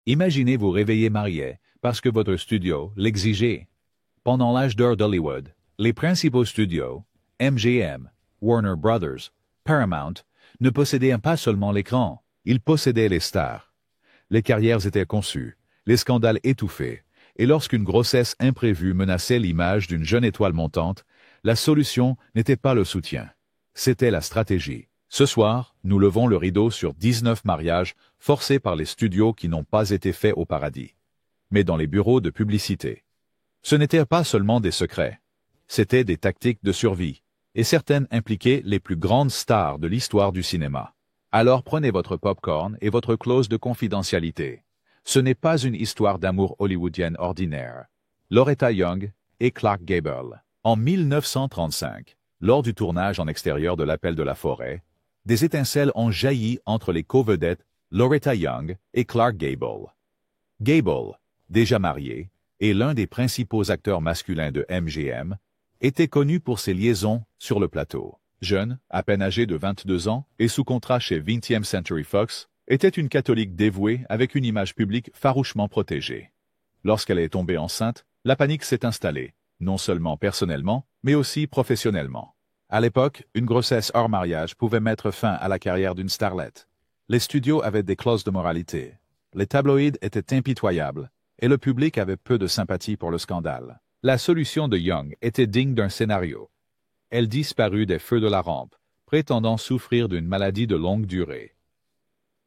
Imaginez vous réveiller marié, parce que votre studio l'exigeait. Pendant l'âge d'or d'Hollywood, les principaux studios, MGM, Warner Brothers, Paramount, ne possédaient pas seulement l'écran, ils possédaient les stars. Les carrières étaient conçues, les scandales étouffés, et lorsqu'une grossesse imprévue menaçait l'image d'une jeune étoile montante, la solution n'était pas le soutien. C'était la stratégie. Ce soir, nous levons le rideau sur 19 mariages forcés par les studios qui n'ont pas été faits au paradis, mais dans les bureaux de publicité. Ce n'étaient pas seulement des secrets, c'étaient des tactiques de survie, et certaines impliquaient les plus grandes stars de l'histoire du cinéma. Alors prenez votre popcorn et votre clause de confidentialité. Ce n'est pas une histoire d'amour hollywoodienne ordinaire. Loretta Young et Clark Gable. En 1935, lors du tournage en extérieur de L'Appel de la forêt, des étincelles ont jailli entre les co-vedettes Loretta Young et Clark Gable. Gable, déjà marié, et l'un des principaux acteurs masculins de MGM, était connu pour ses liaisons sur le plateau. Jeune, à peine âgé de 22 ans et sous contrat chez 20th Century Fox, était une catholique dévouée avec une image publique farouchement protégée. Lorsqu'elle est tombée enceinte, la panique s'est installée, non seulement personnellement, mais aussi professionnellement. À l'époque, une grossesse hors mariage pouvait mettre fin à la carrière d'une starlette. Les studios avaient des clauses de moralité. Les tabloïds étaient impitoyables, et le public avait peu de sympathie pour le scandale. La solution de Young était digne d'un scénario. Elle disparut des feux de la rampe, prétendant souffrir d'une maladie de longue durée.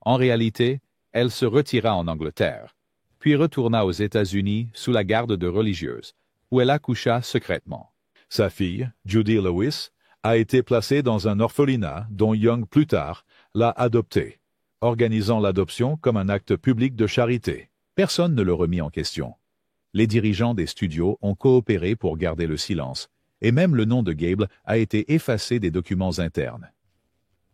En réalité, elle se retira en Angleterre, puis retourna aux États-Unis sous la garde de religieuses, où elle accoucha secrètement. Sa fille, Judy Lewis, a été placée dans un orphelinat dont Young plus tard l'a adoptée, organisant l'adoption comme un acte public de charité. Personne ne le remit en question. Les dirigeants des studios ont coopéré pour garder le silence, et même le nom de Gable a été effacé des documents internes.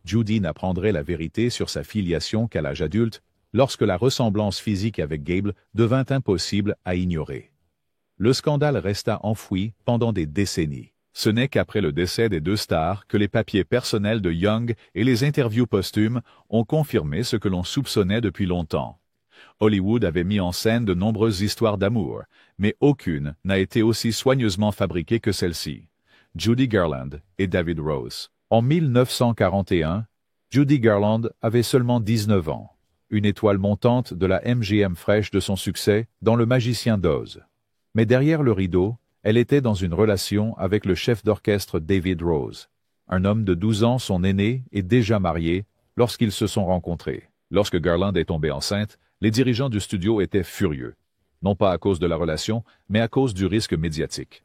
Judy n'apprendrait la vérité sur sa filiation qu'à l'âge adulte, lorsque la ressemblance physique avec Gable devint impossible à ignorer. Le scandale resta enfoui pendant des décennies. Ce n'est qu'après le décès des deux stars que les papiers personnels de Young et les interviews posthumes ont confirmé ce que l'on soupçonnait depuis longtemps. Hollywood avait mis en scène de nombreuses histoires d'amour, mais aucune n'a été aussi soigneusement fabriquée que celle-ci. Judy Garland et David Rose. En 1941, Judy Garland avait seulement 19 ans, une étoile montante de la MGM fraîche de son succès dans Le Magicien d'Oz. Mais derrière le rideau, elle était dans une relation avec le chef d'orchestre David Rose, un homme de 12 ans son aîné et déjà marié lorsqu'ils se sont rencontrés. Lorsque Garland est tombée enceinte, les dirigeants du studio étaient furieux, non pas à cause de la relation, mais à cause du risque médiatique.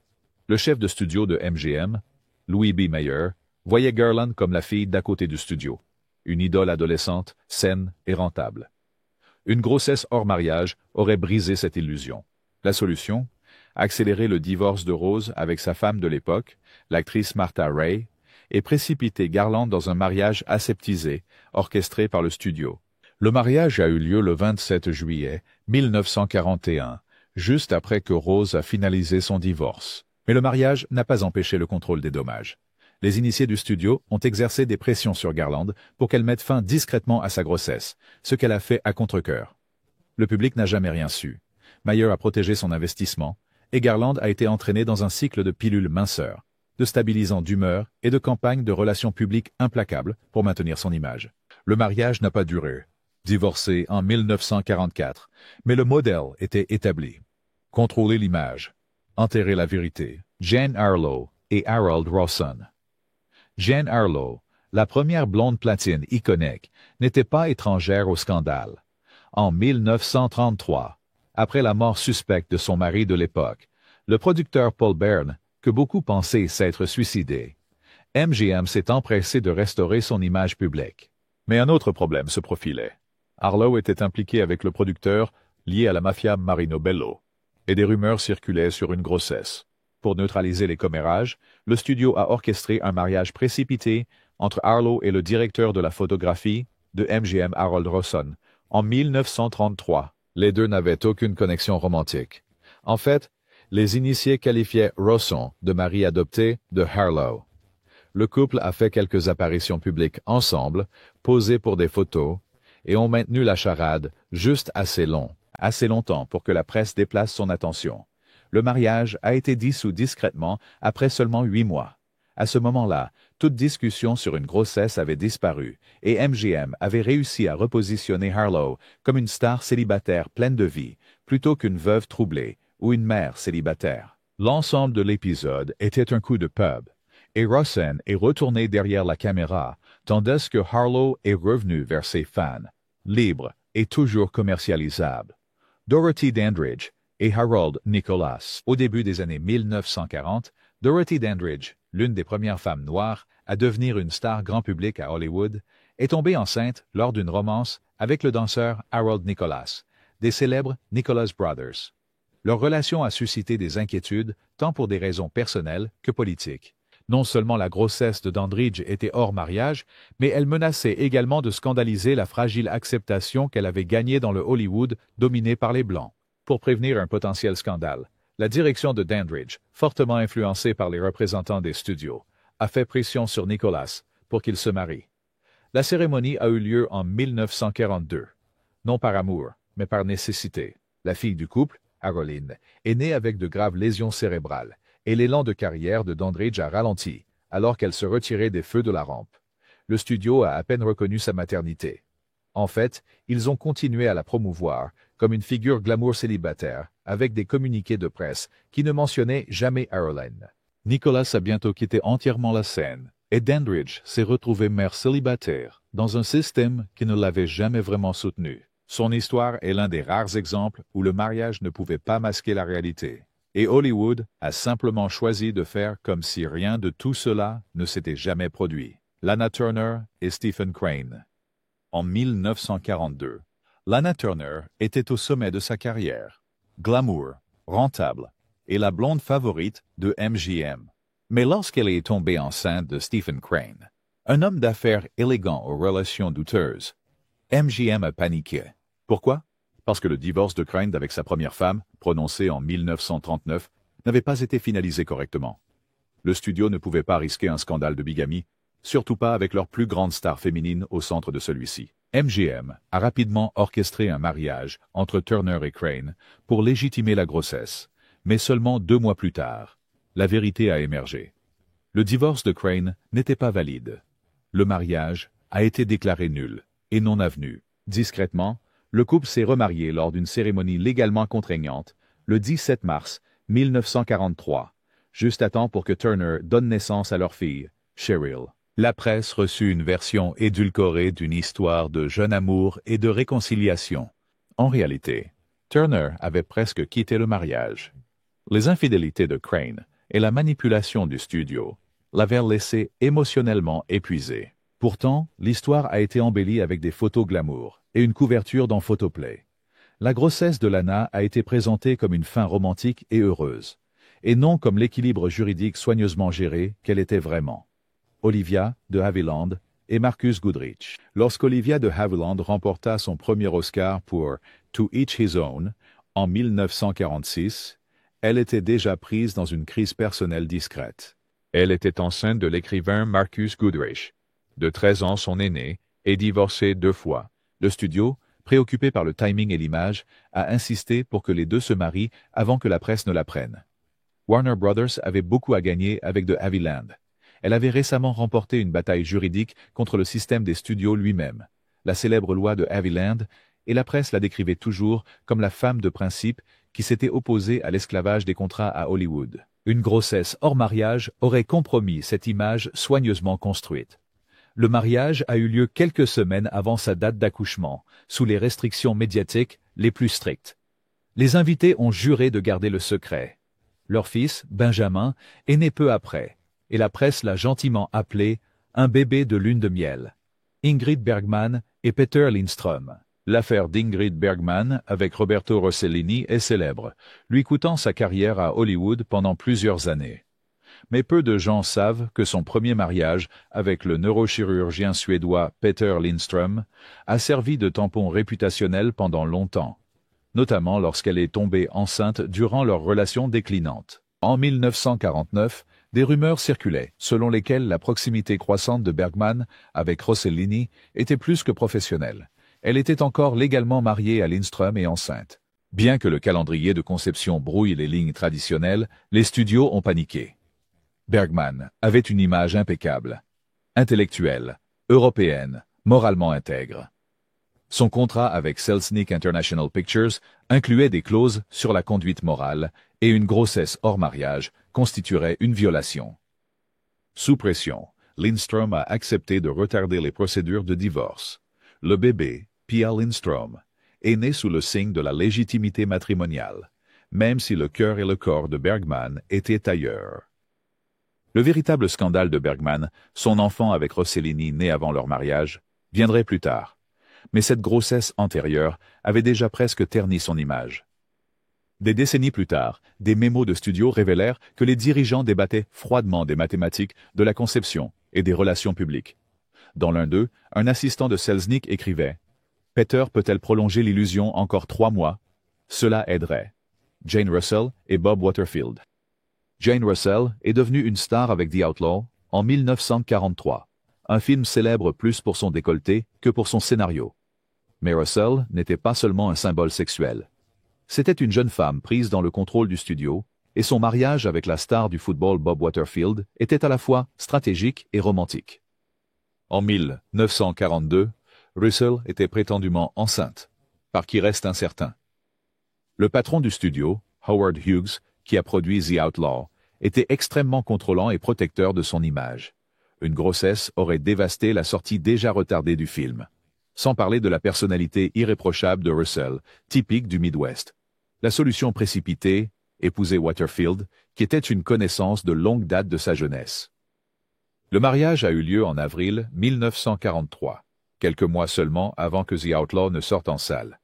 Le chef de studio de MGM, Louis B. Mayer, voyait Garland comme la fille d'à côté du studio, une idole adolescente, saine et rentable. Une grossesse hors mariage aurait brisé cette illusion. La solution? Accélérer le divorce de Rose avec sa femme de l'époque, l'actrice Martha Raye, et précipiter Garland dans un mariage aseptisé, orchestré par le studio. Le mariage a eu lieu le 27 juillet 1941, juste après que Rose a finalisé son divorce. Mais le mariage n'a pas empêché le contrôle des dommages. Les initiés du studio ont exercé des pressions sur Garland pour qu'elle mette fin discrètement à sa grossesse, ce qu'elle a fait à contre-cœur. Le public n'a jamais rien su. Mayer a protégé son investissement, et Garland a été entraîné dans un cycle de pilules minceurs, de stabilisants d'humeur et de campagnes de relations publiques implacables pour maintenir son image. Le mariage n'a pas duré. Divorcé en 1944, mais le modèle était établi. Contrôler l'image, enterrer la vérité. Jane Harlow et Harold Rawson. Jane Harlow, la première blonde platine iconique, n'était pas étrangère au scandale. En 1933, après la mort suspecte de son mari de l'époque, le producteur Paul Bern, que beaucoup pensaient s'être suicidé, MGM s'est empressé de restaurer son image publique. Mais un autre problème se profilait. Harlow était impliqué avec le producteur lié à la mafia Marino Bello, et des rumeurs circulaient sur une grossesse. Pour neutraliser les commérages, le studio a orchestré un mariage précipité entre Harlow et le directeur de la photographie de MGM Harold Rawson en 1933. Les deux n'avaient aucune connexion romantique. En fait, les initiés qualifiaient Rawson de mari adopté de Harlow. Le couple a fait quelques apparitions publiques ensemble, posé pour des photos, et ont maintenu la charade juste assez long Assez longtemps pour que la presse déplace son attention. Le mariage a été dissous discrètement après seulement 8 mois. À ce moment-là, toute discussion sur une grossesse avait disparu, et MGM avait réussi à repositionner Harlow comme une star célibataire pleine de vie, plutôt qu'une veuve troublée ou une mère célibataire. L'ensemble de l'épisode était un coup de pub, et Rosen est retourné derrière la caméra, tandis que Harlow est revenu vers ses fans, libre et toujours commercialisable. Dorothy Dandridge et Harold Nicholas. Au début des années 1940, Dorothy Dandridge, l'une des premières femmes noires à devenir une star grand public à Hollywood, est tombée enceinte lors d'une romance avec le danseur Harold Nicholas, des célèbres Nicholas Brothers. Leur relation a suscité des inquiétudes, tant pour des raisons personnelles que politiques. Non seulement la grossesse de Dandridge était hors mariage, mais elle menaçait également de scandaliser la fragile acceptation qu'elle avait gagnée dans le Hollywood dominé par les Blancs. Pour prévenir un potentiel scandale, la direction de Dandridge, fortement influencée par les représentants des studios, a fait pression sur Nicholas pour qu'il se marie. La cérémonie a eu lieu en 1942, non par amour, mais par nécessité. La fille du couple, Caroline, est née avec de graves lésions cérébrales, et l'élan de carrière de Dandridge a ralenti, alors qu'elle se retirait des feux de la rampe. Le studio a à peine reconnu sa maternité. En fait, ils ont continué à la promouvoir comme une figure glamour célibataire, avec des communiqués de presse qui ne mentionnaient jamais Caroline. Nicholas a bientôt quitté entièrement la scène, et Dandridge s'est retrouvée mère célibataire, dans un système qui ne l'avait jamais vraiment soutenue. Son histoire est l'un des rares exemples où le mariage ne pouvait pas masquer la réalité. Et Hollywood a simplement choisi de faire comme si rien de tout cela ne s'était jamais produit. Lana Turner et Stephen Crane. En 1942, Lana Turner était au sommet de sa carrière. Glamour, rentable, et la blonde favorite de MGM. Mais lorsqu'elle est tombée enceinte de Stephen Crane, un homme d'affaires élégant aux relations douteuses, MGM a paniqué. Pourquoi? Parce que le divorce de Crane avec sa première femme, prononcé en 1939, n'avait pas été finalisé correctement. Le studio ne pouvait pas risquer un scandale de bigamie, surtout pas avec leur plus grande star féminine au centre de celui-ci. MGM a rapidement orchestré un mariage entre Turner et Crane pour légitimer la grossesse, mais seulement 2 mois plus tard, la vérité a émergé. Le divorce de Crane n'était pas valide. Le mariage a été déclaré nul et non avenu. Discrètement, le couple s'est remarié lors d'une cérémonie légalement contraignante, le 17 mars 1943, juste à temps pour que Turner donne naissance à leur fille, Cheryl. La presse reçut une version édulcorée d'une histoire de jeune amour et de réconciliation. En réalité, Turner avait presque quitté le mariage. Les infidélités de Crane et la manipulation du studio l'avaient laissé émotionnellement épuisé. Pourtant, l'histoire a été embellie avec des photos glamour et une couverture dans Photoplay. La grossesse de Lana a été présentée comme une fin romantique et heureuse, et non comme l'équilibre juridique soigneusement géré qu'elle était vraiment. Olivia de Havilland et Marcus Goodrich. Lorsqu'Olivia de Havilland remporta son premier Oscar pour To Each His Own en 1946, elle était déjà prise dans une crise personnelle discrète. Elle était enceinte de l'écrivain Marcus Goodrich, de 13 ans son aîné, et divorcée 2 fois. Le studio, préoccupé par le timing et l'image, a insisté pour que les deux se marient avant que la presse ne l'apprenne. Warner Brothers avait beaucoup à gagner avec de Havilland. Elle avait récemment remporté une bataille juridique contre le système des studios lui-même, la célèbre loi de Havilland, et la presse la décrivait toujours comme la femme de principe qui s'était opposée à l'esclavage des contrats à Hollywood. Une grossesse hors mariage aurait compromis cette image soigneusement construite. Le mariage a eu lieu quelques semaines avant sa date d'accouchement, sous les restrictions médiatiques les plus strictes. Les invités ont juré de garder le secret. Leur fils, Benjamin, est né peu après, et la presse l'a gentiment appelé « un bébé de lune de miel ». Ingrid Bergman et Peter Lindström. L'affaire d'Ingrid Bergman avec Roberto Rossellini est célèbre, lui coûtant sa carrière à Hollywood pendant plusieurs années. Mais peu de gens savent que son premier mariage avec le neurochirurgien suédois Peter Lindström a servi de tampon réputationnel pendant longtemps, notamment lorsqu'elle est tombée enceinte durant leur relation déclinante. En 1949, des rumeurs circulaient, selon lesquelles la proximité croissante de Bergman avec Rossellini était plus que professionnelle. Elle était encore légalement mariée à Lindström et enceinte. Bien que le calendrier de conception brouille les lignes traditionnelles, les studios ont paniqué. Bergman avait une image impeccable, intellectuelle, européenne, moralement intègre. Son contrat avec Selznick International Pictures incluait des clauses sur la conduite morale et une grossesse hors mariage constituerait une violation. Sous pression, Lindstrom a accepté de retarder les procédures de divorce. Le bébé, Pia Lindstrom, est né sous le signe de la légitimité matrimoniale, même si le cœur et le corps de Bergman étaient ailleurs. Le véritable scandale de Bergman, son enfant avec Rossellini né avant leur mariage, viendrait plus tard. Mais cette grossesse antérieure avait déjà presque terni son image. Des décennies plus tard, des mémos de studio révélèrent que les dirigeants débattaient froidement des mathématiques, de la conception et des relations publiques. Dans l'un d'eux, un assistant de Selznick écrivait « Peter peut-elle prolonger l'illusion encore 3 mois? Cela aiderait. » Jane Russell et Bob Waterfield. Jane Russell est devenue une star avec The Outlaw en 1943, un film célèbre plus pour son décolleté que pour son scénario. Mais Russell n'était pas seulement un symbole sexuel. C'était une jeune femme prise dans le contrôle du studio, et son mariage avec la star du football Bob Waterfield était à la fois stratégique et romantique. En 1942, Russell était prétendument enceinte, par qui reste incertain. Le patron du studio, Howard Hughes, qui a produit The Outlaw, était extrêmement contrôlant et protecteur de son image. Une grossesse aurait dévasté la sortie déjà retardée du film. Sans parler de la personnalité irréprochable de Russell, typique du Midwest. La solution précipitée, épouser Waterfield, qui était une connaissance de longue date de sa jeunesse. Le mariage a eu lieu en avril 1943, quelques mois seulement avant que The Outlaw ne sorte en salle.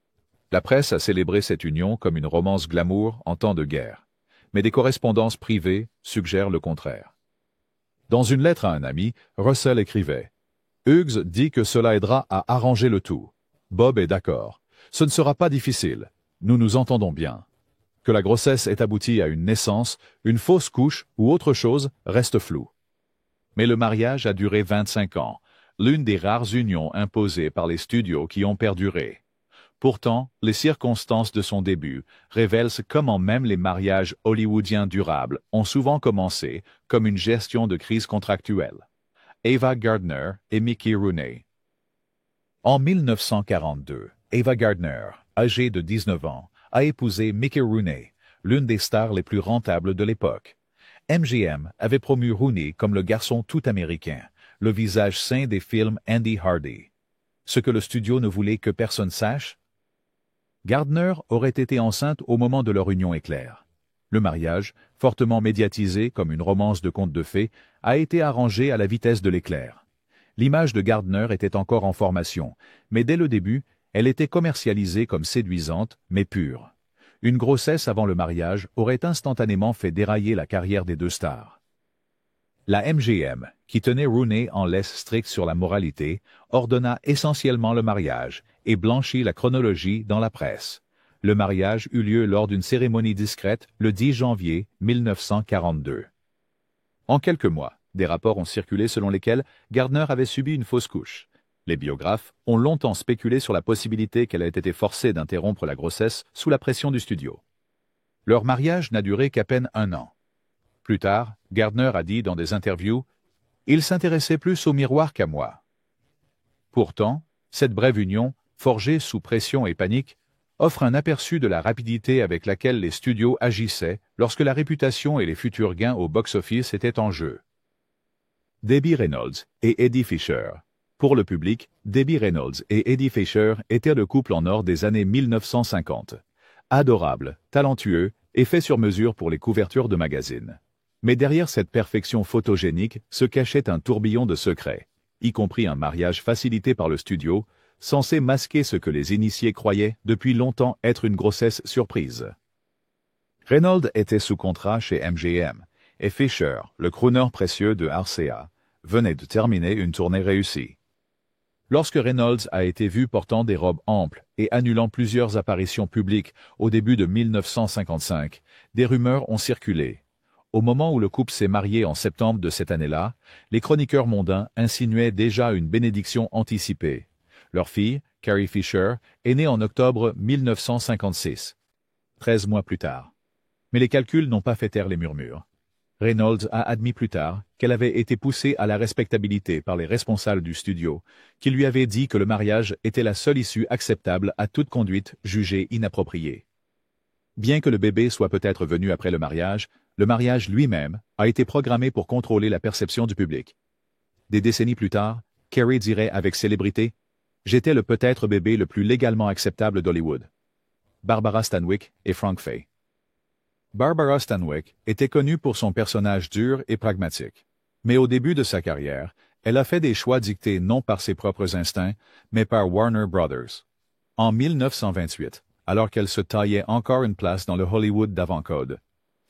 La presse a célébré cette union comme une romance glamour en temps de guerre, mais des correspondances privées suggèrent le contraire. Dans une lettre à un ami, Russell écrivait « Hughes dit que cela aidera à arranger le tout. Bob est d'accord. Ce ne sera pas difficile. Nous nous entendons bien. Que la grossesse ait abouti à une naissance, une fausse couche ou autre chose reste flou. » Mais le mariage a duré 25 ans, l'une des rares unions imposées par les studios qui ont perduré. Pourtant, les circonstances de son début révèlent comment même les mariages hollywoodiens durables ont souvent commencé comme une gestion de crise contractuelle. Ava Gardner et Mickey Rooney. En 1942, Ava Gardner, âgée de 19 ans, a épousé Mickey Rooney, l'une des stars les plus rentables de l'époque. MGM avait promu Rooney comme le garçon tout américain, le visage sain des films Andy Hardy. Ce que le studio ne voulait que personne sache? Gardner aurait été enceinte au moment de leur union éclair. Le mariage, fortement médiatisé comme une romance de conte de fées, a été arrangé à la vitesse de l'éclair. L'image de Gardner était encore en formation, mais dès le début, elle était commercialisée comme séduisante, mais pure. Une grossesse avant le mariage aurait instantanément fait dérailler la carrière des deux stars. La MGM, qui tenait Rooney en laisse stricte sur la moralité, ordonna essentiellement le mariage et blanchit la chronologie dans la presse. Le mariage eut lieu lors d'une cérémonie discrète le 10 janvier 1942. En quelques mois, des rapports ont circulé selon lesquels Gardner avait subi une fausse couche. Les biographes ont longtemps spéculé sur la possibilité qu'elle ait été forcée d'interrompre la grossesse sous la pression du studio. Leur mariage n'a duré qu'à peine 1 an. Plus tard, Gardner a dit dans des interviews « Il s'intéressait plus au miroir qu'à moi ». Pourtant, cette brève union, forgée sous pression et panique, offre un aperçu de la rapidité avec laquelle les studios agissaient lorsque la réputation et les futurs gains au box-office étaient en jeu. Debbie Reynolds et Eddie Fisher. Pour le public, Debbie Reynolds et Eddie Fisher étaient le couple en or des années 1950. Adorable, talentueux et fait sur mesure pour les couvertures de magazines. Mais derrière cette perfection photogénique se cachait un tourbillon de secrets, y compris un mariage facilité par le studio, censé masquer ce que les initiés croyaient depuis longtemps être une grossesse surprise. Reynolds était sous contrat chez MGM, et Fisher, le crooner précieux de RCA, venait de terminer une tournée réussie. Lorsque Reynolds a été vu portant des robes amples et annulant plusieurs apparitions publiques au début de 1955, des rumeurs ont circulé. Au moment où le couple s'est marié en septembre de cette année-là, les chroniqueurs mondains insinuaient déjà une bénédiction anticipée. Leur fille, Carrie Fisher, est née en octobre 1956. 13 mois plus tard. Mais les calculs n'ont pas fait taire les murmures. Reynolds a admis plus tard qu'elle avait été poussée à la respectabilité par les responsables du studio, qui lui avaient dit que le mariage était la seule issue acceptable à toute conduite jugée inappropriée. Bien que le bébé soit peut-être venu après le mariage lui-même a été programmé pour contrôler la perception du public. Des décennies plus tard, Carey dirait avec célébrité « J'étais le peut-être bébé le plus légalement acceptable d'Hollywood. » Barbara Stanwyck et Frank Fay. Barbara Stanwyck était connue pour son personnage dur et pragmatique. Mais au début de sa carrière, elle a fait des choix dictés non par ses propres instincts, mais par Warner Brothers. En 1928, alors qu'elle se taillait encore une place dans le Hollywood d'avant-code,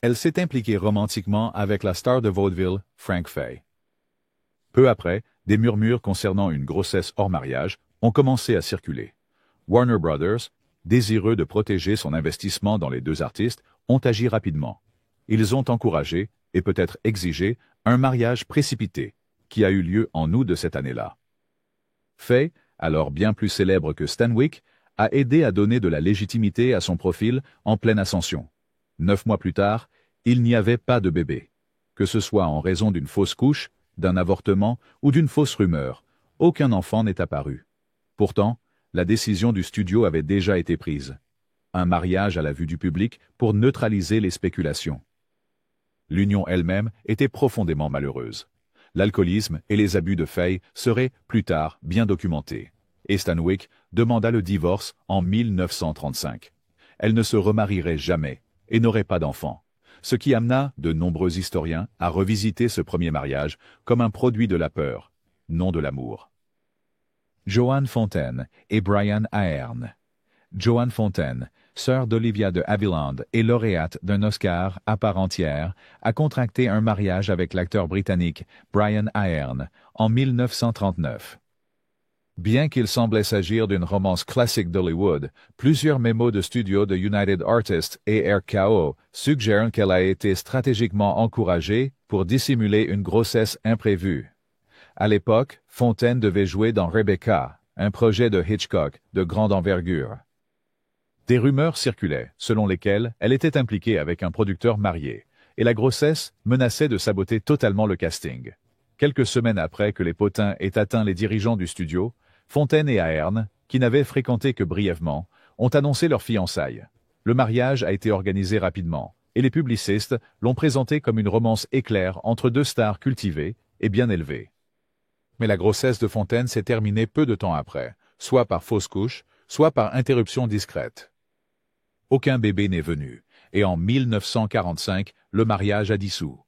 elle s'est impliquée romantiquement avec la star de vaudeville, Frank Fay. Peu après, des murmures concernant une grossesse hors mariage ont commencé à circuler. Warner Brothers, désireux de protéger son investissement dans les deux artistes, ont agi rapidement. Ils ont encouragé, et peut-être exigé, un mariage précipité, qui a eu lieu en août de cette année-là. Fay, alors bien plus célèbre que Stanwyck, a aidé à donner de la légitimité à son profil en pleine ascension. 9 mois plus tard, il n'y avait pas de bébé. Que ce soit en raison d'une fausse couche, d'un avortement ou d'une fausse rumeur, aucun enfant n'est apparu. Pourtant, la décision du studio avait déjà été prise. Un mariage à la vue du public pour neutraliser les spéculations. L'union elle-même était profondément malheureuse. L'alcoolisme et les abus de Fay seraient, plus tard, bien documentés. Et Stanwyck demanda le divorce en 1935. Elle ne se remarierait jamais et n'aurait pas d'enfant, ce qui amena de nombreux historiens à revisiter ce premier mariage comme un produit de la peur, non de l'amour. Joan Fontaine et Brian Aherne. Joan Fontaine, sœur d'Olivia de Havilland et lauréate d'un Oscar à part entière, a contracté un mariage avec l'acteur britannique Brian Aherne en 1939. Bien qu'il semblait s'agir d'une romance classique d'Hollywood, plusieurs mémos de studio de United Artists et RKO suggèrent qu'elle a été stratégiquement encouragée pour dissimuler une grossesse imprévue. À l'époque, Fontaine devait jouer dans Rebecca, un projet de Hitchcock de grande envergure. Des rumeurs circulaient, selon lesquelles elle était impliquée avec un producteur marié, et la grossesse menaçait de saboter totalement le casting. Quelques semaines après que les potins aient atteint les dirigeants du studio, Fontaine et Aherne, qui n'avaient fréquenté que brièvement, ont annoncé leur fiançailles. Le mariage a été organisé rapidement, et les publicistes l'ont présenté comme une romance éclair entre deux stars cultivées et bien élevées. Mais la grossesse de Fontaine s'est terminée peu de temps après, soit par fausse couche, soit par interruption discrète. Aucun bébé n'est venu, et en 1945, le mariage a dissous.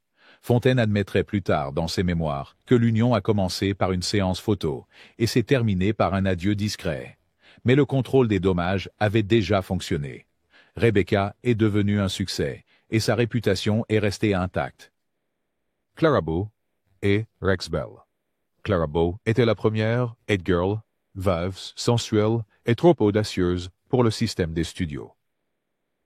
Fontaine admettrait plus tard dans ses mémoires que l'union a commencé par une séance photo et s'est terminée par un adieu discret. Mais le contrôle des dommages avait déjà fonctionné. Rebecca est devenue un succès et sa réputation est restée intacte. Clara Bow et Rex Bell. Clara Bow était la première It Girl, veuve, sensuelle et trop audacieuse pour le système des studios.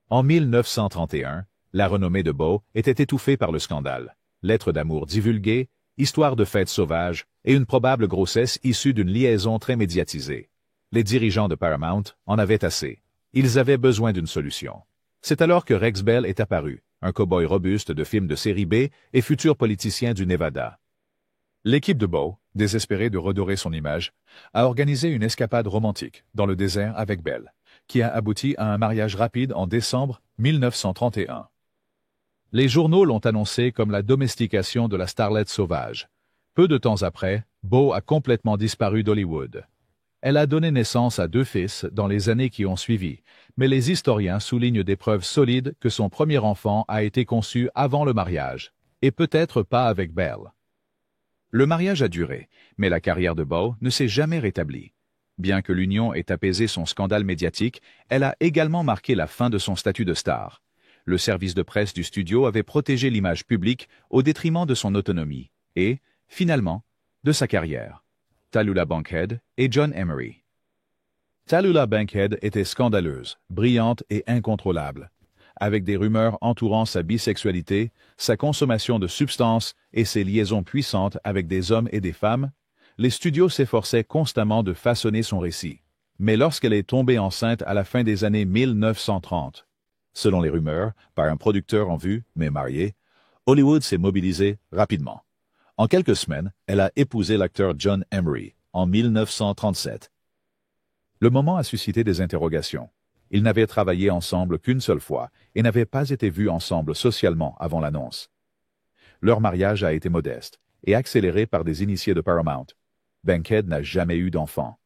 En 1931, la renommée de Bow était étouffée par le scandale. Lettres d'amour divulguées, histoires de fêtes sauvages et une probable grossesse issue d'une liaison très médiatisée. Les dirigeants de Paramount en avaient assez. Ils avaient besoin d'une solution. C'est alors que Rex Bell est apparu, un cow-boy robuste de films de série B et futur politicien du Nevada. L'équipe de Bow, désespérée de redorer son image, a organisé une escapade romantique dans le désert avec Bell, qui a abouti à un mariage rapide en décembre 1931. Les journaux l'ont annoncé comme la domestication de la starlette sauvage. Peu de temps après, Bow a complètement disparu d'Hollywood. Elle a donné naissance à 2 fils dans les années qui ont suivi, mais les historiens soulignent des preuves solides que son premier enfant a été conçu avant le mariage, et peut-être pas avec Bell. Le mariage a duré, mais la carrière de Bow ne s'est jamais rétablie. Bien que l'union ait apaisé son scandale médiatique, elle a également marqué la fin de son statut de star. Le service de presse du studio avait protégé l'image publique au détriment de son autonomie et, finalement, de sa carrière. Tallulah Bankhead et John Emery. Tallulah Bankhead était scandaleuse, brillante et incontrôlable. Avec des rumeurs entourant sa bisexualité, sa consommation de substances et ses liaisons puissantes avec des hommes et des femmes, les studios s'efforçaient constamment de façonner son récit. Mais lorsqu'elle est tombée enceinte à la fin des années 1930, Selon les rumeurs, par un producteur en vue, mais marié, Hollywood s'est mobilisé rapidement. En quelques semaines, elle a épousé l'acteur John Emery, en 1937. Le moment a suscité des interrogations. Ils n'avaient travaillé ensemble qu'une seule fois et n'avaient pas été vus ensemble socialement avant l'annonce. Leur mariage a été modeste et accéléré par des initiés de Paramount. Bankhead n'a jamais eu d'enfant.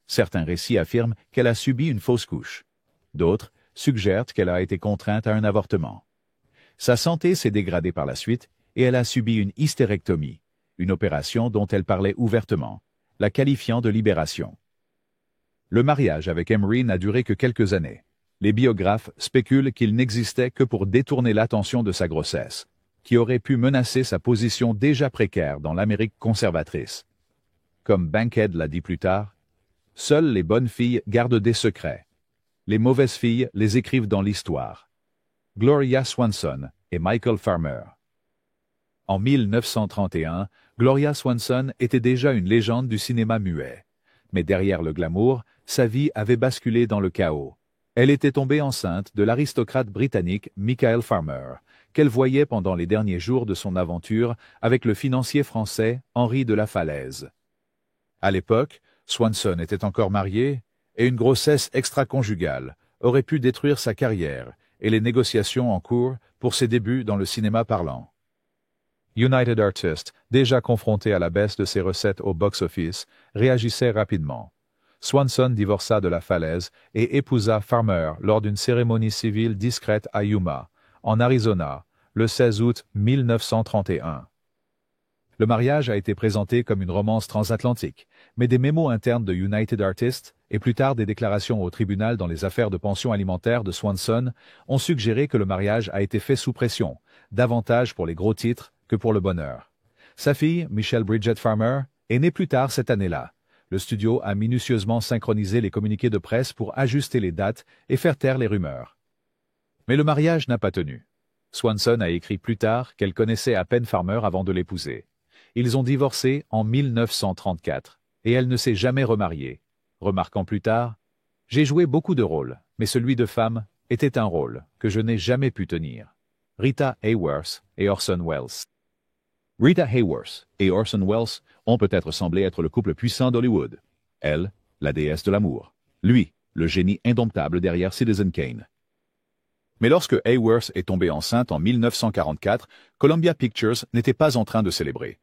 Certains récits affirment qu'elle a subi une fausse couche. D'autres suggèrent qu'elle a été contrainte à un avortement. Sa santé s'est dégradée par la suite et elle a subi une hystérectomie, une opération dont elle parlait ouvertement, la qualifiant de libération. Le mariage avec Emery n'a duré que quelques années. Les biographes spéculent qu'il n'existait que pour détourner l'attention de sa grossesse, qui aurait pu menacer sa position déjà précaire dans l'Amérique conservatrice. Comme Bankhead l'a dit plus tard, « Seules les bonnes filles gardent des secrets. Les mauvaises filles les écrivent dans l'histoire. » Gloria Swanson et Michael Farmer. En 1931, Gloria Swanson était déjà une légende du cinéma muet. Mais derrière le glamour, sa vie avait basculé dans le chaos. Elle était tombée enceinte de l'aristocrate britannique Michael Farmer, qu'elle voyait pendant les derniers jours de son aventure avec le financier français Henri de la Falaise. À l'époque, Swanson était encore mariée, et une grossesse extra-conjugale aurait pu détruire sa carrière et les négociations en cours pour ses débuts dans le cinéma parlant. United Artists, déjà confronté à la baisse de ses recettes au box-office, réagissait rapidement. Swanson divorça de la Falaise et épousa Farmer lors d'une cérémonie civile discrète à Yuma, en Arizona, le 16 août 1931. Le mariage a été présenté comme une romance transatlantique, mais des mémos internes de United Artists et plus tard des déclarations au tribunal dans les affaires de pension alimentaire de Swanson ont suggéré que le mariage a été fait sous pression, davantage pour les gros titres que pour le bonheur. Sa fille, Michelle Bridget Farmer, est née plus tard cette année-là. Le studio a minutieusement synchronisé les communiqués de presse pour ajuster les dates et faire taire les rumeurs. Mais le mariage n'a pas tenu. Swanson a écrit plus tard qu'elle connaissait à peine Farmer avant de l'épouser. Ils ont divorcé en 1934 et elle ne s'est jamais remariée, remarquant plus tard « J'ai joué beaucoup de rôles, mais celui de femme était un rôle que je n'ai jamais pu tenir. » Rita Hayworth et Orson Welles. Rita Hayworth et Orson Welles ont peut-être semblé être le couple puissant d'Hollywood. Elle, la déesse de l'amour. Lui, le génie indomptable derrière Citizen Kane. Mais lorsque Hayworth est tombée enceinte en 1944, Columbia Pictures n'était pas en train de célébrer.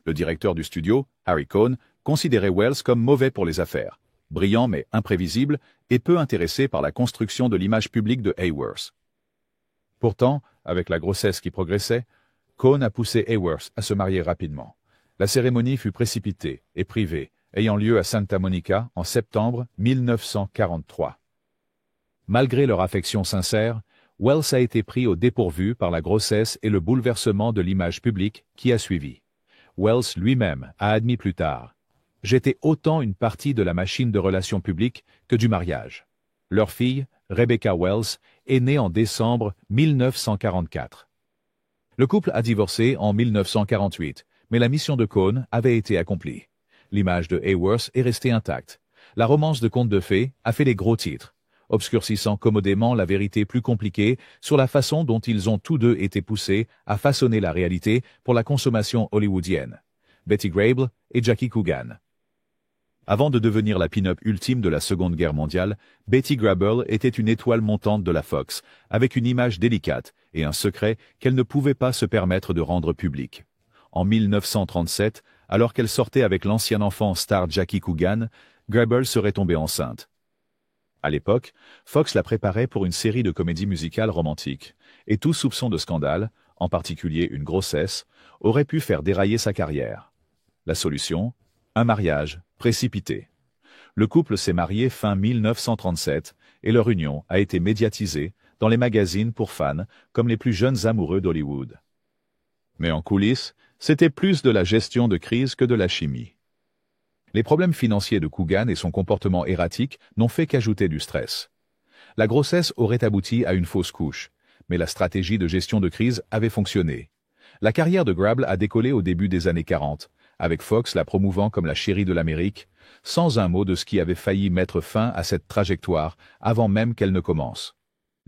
Le directeur du studio, Harry Cohn, considérait Welles comme mauvais pour les affaires, brillant mais imprévisible et peu intéressé par la construction de l'image publique de Hayworth. Pourtant, avec la grossesse qui progressait, Cohn a poussé Hayworth à se marier rapidement. La cérémonie fut précipitée et privée, ayant lieu à Santa Monica en septembre 1943. Malgré leur affection sincère, Welles a été pris au dépourvu par la grossesse et le bouleversement de l'image publique qui a suivi. Welles lui-même a admis plus tard « J'étais autant une partie de la machine de relations publiques que du mariage. » Leur fille, Rebecca Welles, est née en décembre 1944. Le couple a divorcé en 1948, mais la mission de Cohn avait été accomplie. L'image de Hayworth est restée intacte. La romance de contes de fées a fait les gros titres, obscurcissant commodément la vérité plus compliquée sur la façon dont ils ont tous deux été poussés à façonner la réalité pour la consommation hollywoodienne. Betty Grable et Jackie Coogan. Avant de devenir la pin-up ultime de la Seconde Guerre mondiale, Betty Grable était une étoile montante de la Fox, avec une image délicate et un secret qu'elle ne pouvait pas se permettre de rendre public. En 1937, alors qu'elle sortait avec l'ancien enfant star Jackie Coogan, Grable serait tombée enceinte. À l'époque, Fox la préparait pour une série de comédies musicales romantiques, et tout soupçon de scandale, en particulier une grossesse, aurait pu faire dérailler sa carrière. La solution ? Un mariage précipité. Le couple s'est marié fin 1937 et leur union a été médiatisée dans les magazines pour fans comme les plus jeunes amoureux d'Hollywood. Mais en coulisses, c'était plus de la gestion de crise que de la chimie. Les problèmes financiers de Coogan et son comportement erratique n'ont fait qu'ajouter du stress. La grossesse aurait abouti à une fausse couche, mais la stratégie de gestion de crise avait fonctionné. La carrière de Grable a décollé au début des années 40, avec Fox la promouvant comme la chérie de l'Amérique, sans un mot de ce qui avait failli mettre fin à cette trajectoire avant même qu'elle ne commence.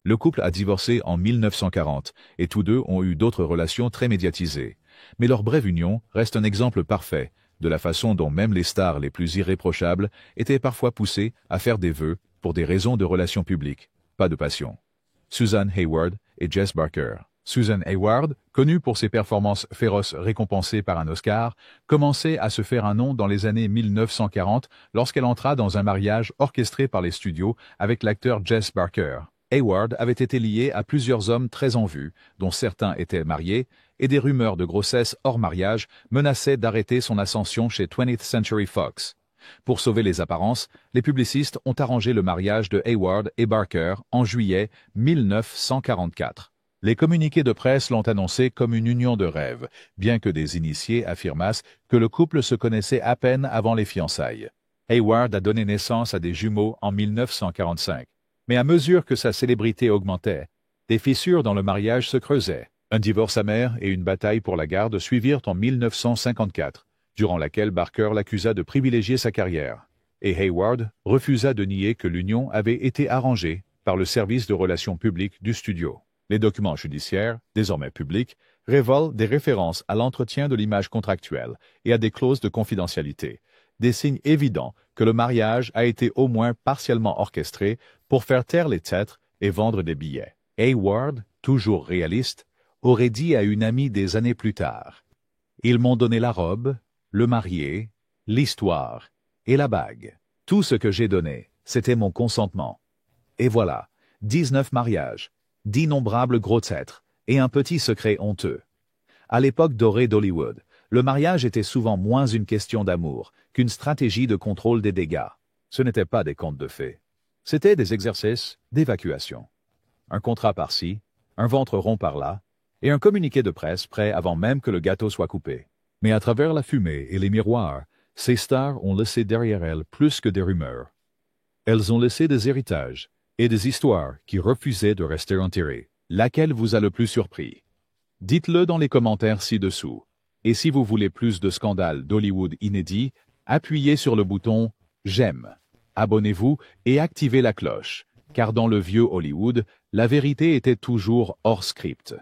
Le couple a divorcé en 1940 et tous deux ont eu d'autres relations très médiatisées. Mais leur brève union reste un exemple parfait de la façon dont même les stars les plus irréprochables étaient parfois poussées à faire des vœux pour des raisons de relations publiques, pas de passion. Susan Hayward et Jess Barker. Susan Hayward, connue pour ses performances féroces récompensées par un Oscar, commençait à se faire un nom dans les années 1940 lorsqu'elle entra dans un mariage orchestré par les studios avec l'acteur Jess Barker. Hayward avait été liée à plusieurs hommes très en vue, dont certains étaient mariés, et des rumeurs de grossesse hors mariage menaçaient d'arrêter son ascension chez 20th Century Fox. Pour sauver les apparences, les publicistes ont arrangé le mariage de Hayward et Barker en juillet 1944. Les communiqués de presse l'ont annoncé comme une union de rêve, bien que des initiés affirmassent que le couple se connaissait à peine avant les fiançailles. Hayward a donné naissance à des jumeaux en 1945. Mais à mesure que sa célébrité augmentait, des fissures dans le mariage se creusaient. Un divorce amer et une bataille pour la garde suivirent en 1954, durant laquelle Barker l'accusa de privilégier sa carrière. Et Hayward refusa de nier que l'union avait été arrangée par le service de relations publiques du studio. Les documents judiciaires, désormais publics, révèlent des références à l'entretien de l'image contractuelle et à des clauses de confidentialité, des signes évidents que le mariage a été au moins partiellement orchestré pour faire taire les têtes et vendre des billets. Hayward, toujours réaliste, aurait dit à une amie des années plus tard « Ils m'ont donné la robe, le marié, l'histoire et la bague. Tout ce que j'ai donné, c'était mon consentement. Et voilà, 19 mariages, d'innombrables gros traîtres et un petit secret honteux. » À l'époque dorée d'Hollywood, le mariage était souvent moins une question d'amour qu'une stratégie de contrôle des dégâts. Ce n'étaient pas des contes de fées. C'étaient des exercices d'évacuation. Un contrat par-ci, un ventre rond par-là, et un communiqué de presse prêt avant même que le gâteau soit coupé. Mais à travers la fumée et les miroirs, ces stars ont laissé derrière elles plus que des rumeurs. Elles ont laissé des héritages et des histoires qui refusaient de rester enterrées. Laquelle vous a le plus surpris? Dites-le dans les commentaires ci-dessous. Et si vous voulez plus de scandales d'Hollywood inédits, appuyez sur le bouton « J'aime ». Abonnez-vous et activez la cloche, car dans le vieux Hollywood, la vérité était toujours hors script.